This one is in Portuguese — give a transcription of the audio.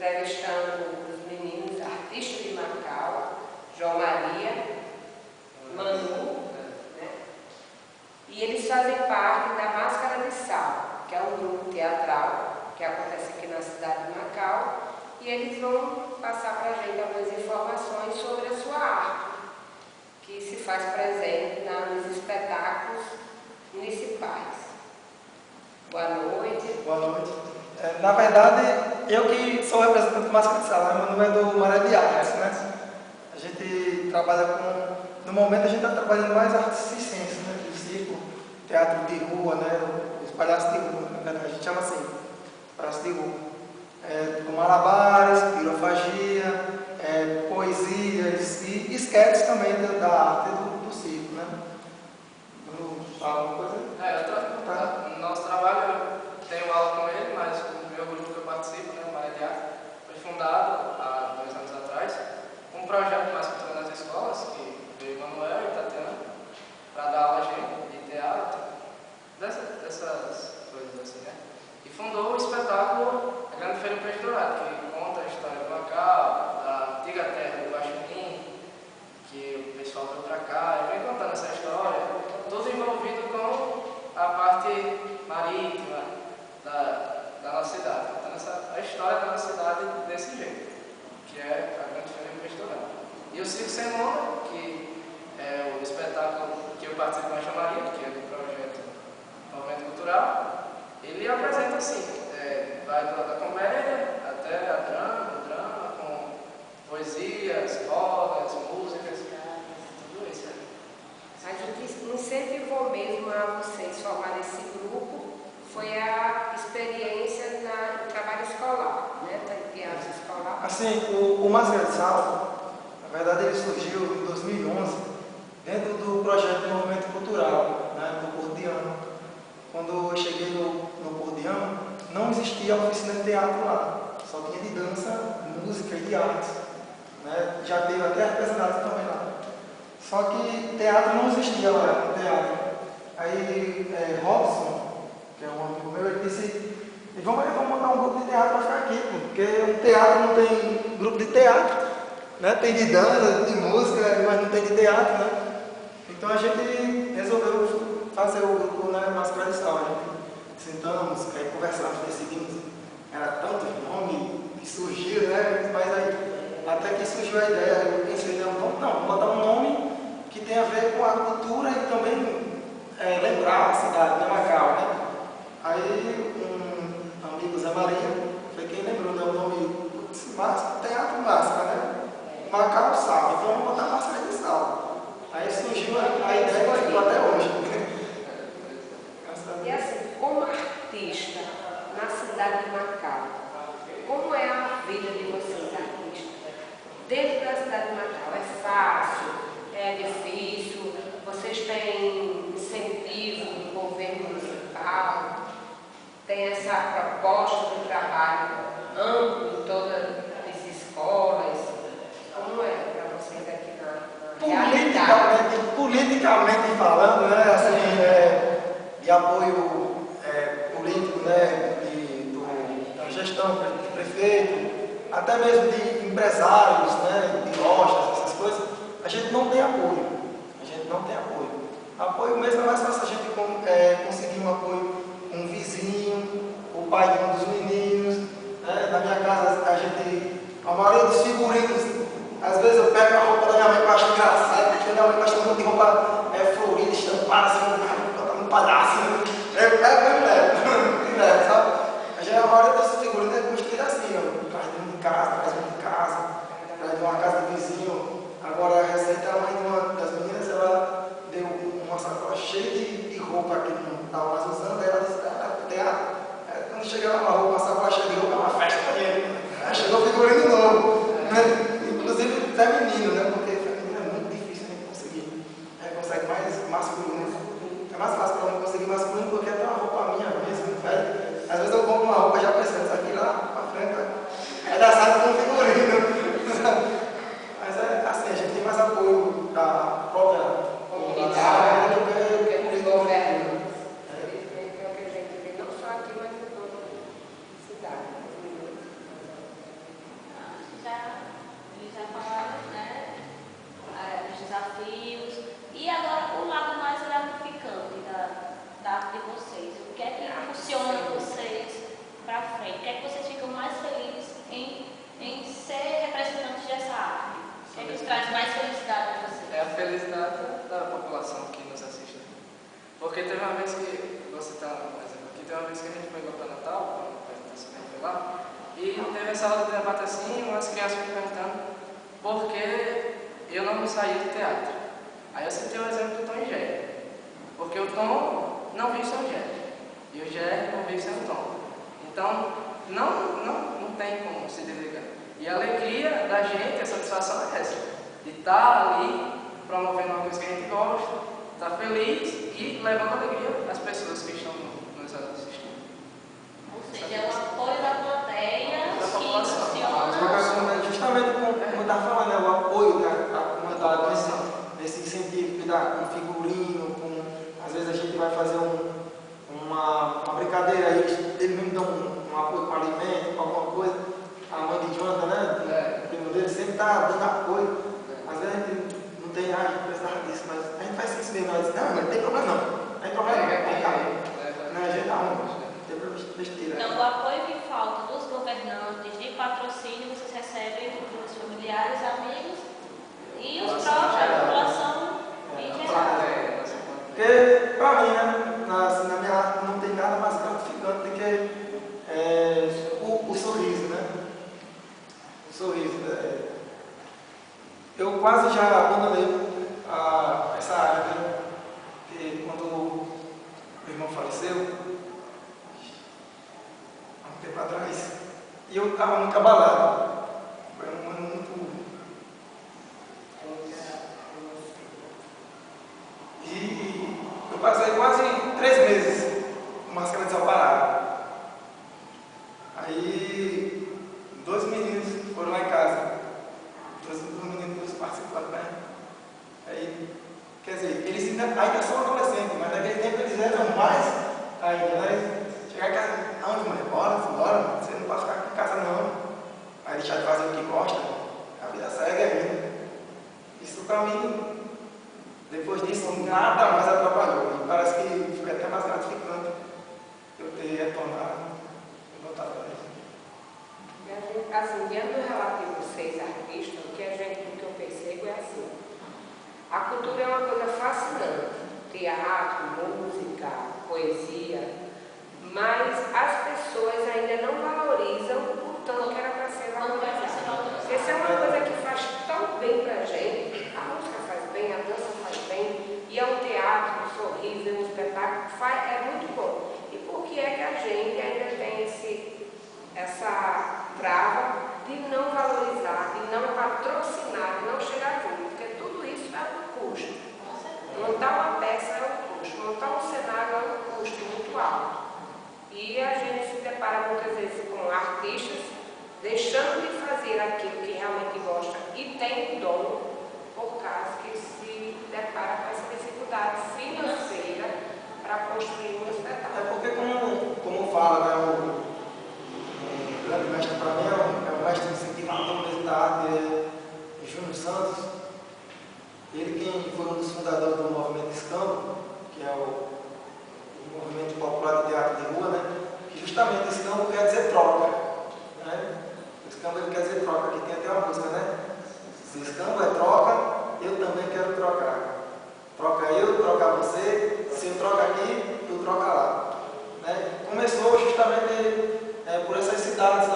entrevistando os meninos artistas de Macau, João Maria, Manu, né? E eles fazem parte da Máscara de Sal, que é um grupo teatral que acontece aqui na cidade de Macau, e eles vão passar para a gente algumas informações sobre a sua arte, que se faz presente nos espetáculos municipais. Boa noite. Boa noite. Na verdade, eu que sou representante do Máscara de Sal, meu nome é do Maré de Artes, né? A gente trabalha com... No momento a gente está trabalhando mais artes circenses, né? Do circo, teatro de rua, né? Os palhaços de rua, na verdade, a gente chama assim, palhaços de rua. Com malabares, pirofagia, poesias e esquetes também da arte do circo, né? Vamos falar alguma coisa? No nosso trabalho eu tenho aula com ele, mas o meu grupo que eu participo, né, o Maré de Arte, foi fundado há 2 anos atrás, um projeto mais cultural nas escolas, que veio Manuel e Tatiana, para dar aula de teatro, dessas coisas assim, né? E fundou o espetáculo A Grande Feira do Peixe Dourado, que conta a história de Macau, da antiga terra do Guaxinim, que o pessoal veio para cá e vem contando essa história, tudo envolvido com a parte marítima da nossa cidade, contando a história da nossa cidade desse jeito, que é a Grande Feira do Peixe Dourado. E o Circo Sem Lona, que é o espetáculo que eu participo na Chamaria, que é do projeto Movimento Cultural, ele apresenta assim, vai da comédia até o drama, com poesias, rodas, músicas, tudo isso. Mas o que incentivou mesmo a vocês formarem esse grupo foi a experiência no trabalho escolar, né? Em teatro escolar. Assim, o Máscara de Sal, na verdade, ele surgiu em 2011, dentro do projeto de Movimento Cultural, né, do Cordiano. Quando eu cheguei no Cordiano, não existia oficina de teatro lá, só tinha de dança, música e de artes, né? Já teve até artesanato também lá. Só que teatro não existia lá, no teatro. Aí Robson, que é um amigo meu, ele disse, vamos montar um grupo de teatro para ficar aqui, porque um teatro não tem grupo de teatro, né? Tem de dança, de música, mas não tem de teatro, né? Então a gente resolveu fazer o grupo, né, Máscara de Sal. A gente sentamos, conversamos, decidimos, era tantos nomes que surgiram, né? Mas aí, até que surgiu a ideia, eu pensei, vamos botar um nome que tem a ver com a cultura e também lembrar a cidade, né, Macau, né? Aí um amigo, Zé Maria, foi quem lembrou, né, o nome Teatro Máscara, né? Macau Sal, então vamos botar Máscara de Sal. Aí surgiu a ideia que ficou até hoje. E assim, como artista na cidade de Macau, como é a vida de vocês artistas? Dentro da cidade de Macau, é fácil? É difícil? Vocês têm incentivo do governo municipal? Tem essa proposta de trabalho amplo em todas as escolas? Como é para vocês aqui na realidade? Politicamente falando, né, assim, de apoio político, né, da gestão de prefeito, até mesmo de empresários, né, de lojas, essas coisas, a gente não tem apoio. A gente não tem apoio. Apoio mesmo é mais fácil a gente conseguir um apoio com um vizinho, o pai de um dos meninos, né? Na minha casa, a maioria dos figurinos, às vezes eu pego a roupa da minha mãe que eu acho engraçado, porque minha mãe gosta muito de roupa florida, estampada, assim, um palhaço, né? Eu pego e levo, sabe? A maioria dos figurinos é construída assim, ó, traz de um de casa, traz um de casa, traz de uma casa do vizinho. Agora, a receita, a mãe de uma das meninas, ela deu uma sacola cheia de roupa que não estava mais usando, aí ela disse, teatro. Quando chega lá uma roupa, uma sacola cheia de roupa, é uma festa pra ele. Aí chegou o figurino novo, né? Inclusive feminino, né? Porque feminino é muito difícil a gente conseguir. A gente consegue mais masculino. É mais fácil para mim conseguir masculino porque até uma roupa minha mesmo, velho. Às vezes eu compro uma roupa já pensando, isso aqui lá pra frente vai dar certo com o figurino. Mas assim, a gente tem mais apoio da própria comunidade do que do governo. Não só aqui, mas em toda a cidade. vocês já falaram, né? Os desafios. E agora o lado mais gratificante da arte de vocês. O que é que funciona vocês para frente? O que é que vocês ficam mais felizes em ser representantes dessa arte? O que é que traz mais felicidade para vocês? É a felicidade da população que nos assiste. Porque teve uma vez que, você está, por exemplo, aqui tem uma vez que a gente foi lá para Natal, para a apresentação que foi lá, e teve essa aula de debate assim, umas crianças me perguntando por que eu não saía do teatro. Aí eu citei o exemplo do Tom e Jerry, porque o Tom não vive sem o Jerry, e o Jerry não vive sem o Tom. Então, não tem como se desligar. E a alegria da gente, a satisfação é essa, de estar ali promovendo uma coisa que a gente gosta, estar feliz e levando alegria às pessoas que estão nos assistindo. Ou seja, é o apoio da plateia Da população. que funciona. Justamente como eu estava falando, né, o apoio da comunidade nesse incentivo que dá com figurino, às vezes a gente vai fazer uma brincadeira, eles mesmo dão um apoio com alimento, com alguma coisa. A mãe de Jonathan, né, o primo dele, sempre está dando apoio. Às vezes a gente não tem, a gente precisava disso, mas a gente faz isso mesmo. Ela diz, não tem problema não, não tem problema não, tem calma. Não, a gente arruma, não tem besteira. Então, o apoio que falta dos governantes de patrocínio, vocês recebem dos familiares, amigos e os próprios, a população em geral. Porque, para mim, né, na minha arte não tem nada mais gratificante do que o sorriso, né? O sorriso. Eu quase já abandonei essa área, né? Porque quando o meu irmão faleceu, há um tempo atrás, e eu estava muito abalado. Foi um ano muito. E eu passei quase 3 meses com máscara desamparada. Aí, 2 meninos foram lá em casa. 2 meninos participando, né? Aí, quer dizer, eles ainda são adolescentes, mas naquele tempo eles eram mais ainda, né? Chegar em casa, não, mãe, bora, você não pode ficar aqui em casa não. Vai deixar de fazer o que gosta, a vida segue ainda. Isso pra mim, depois disso, nada mais atrapalhou. E parece que foi até mais gratificante eu ter retornado e voltado para isso. Assim, dentro do relato de vocês, artistas, o que eu percebo é assim, a cultura é uma coisa fascinante, teatro, música, poesia, mas as pessoas ainda não valorizam o tanto que era para ser valorizado. Essa é uma coisa que faz tão bem para a gente, a música faz bem, a dança faz bem, e é um teatro, um sorriso, um espetáculo, é muito bom. E por que é que a gente ainda tem essa trava de não valorizar, de não patrocinar, de não chegar junto? Porque tudo isso é um custo. Montar uma peça é um custo, montar um cenário é um custo muito alto. E a gente se depara muitas vezes com artistas deixando de fazer aquilo que realmente gosta e tem dom, por causa que se depara com essa dificuldade financeira para construir um espetáculo. É porque, como fala, né, o grande mestre para mim é o mestre incentivador mesmo da arte, Júnior Santos. Ele quem foi um dos fundadores do movimento Escambo, que é o movimento popular de teatro de rua, né? Que justamente Escambo quer dizer troca, né? Escambo ele quer dizer troca, aqui tem até uma música, né? Se escambo é troca, eu também quero trocar. Troca eu, troca você, se eu troco aqui, tu troca lá. Né? Começou justamente por essas cidades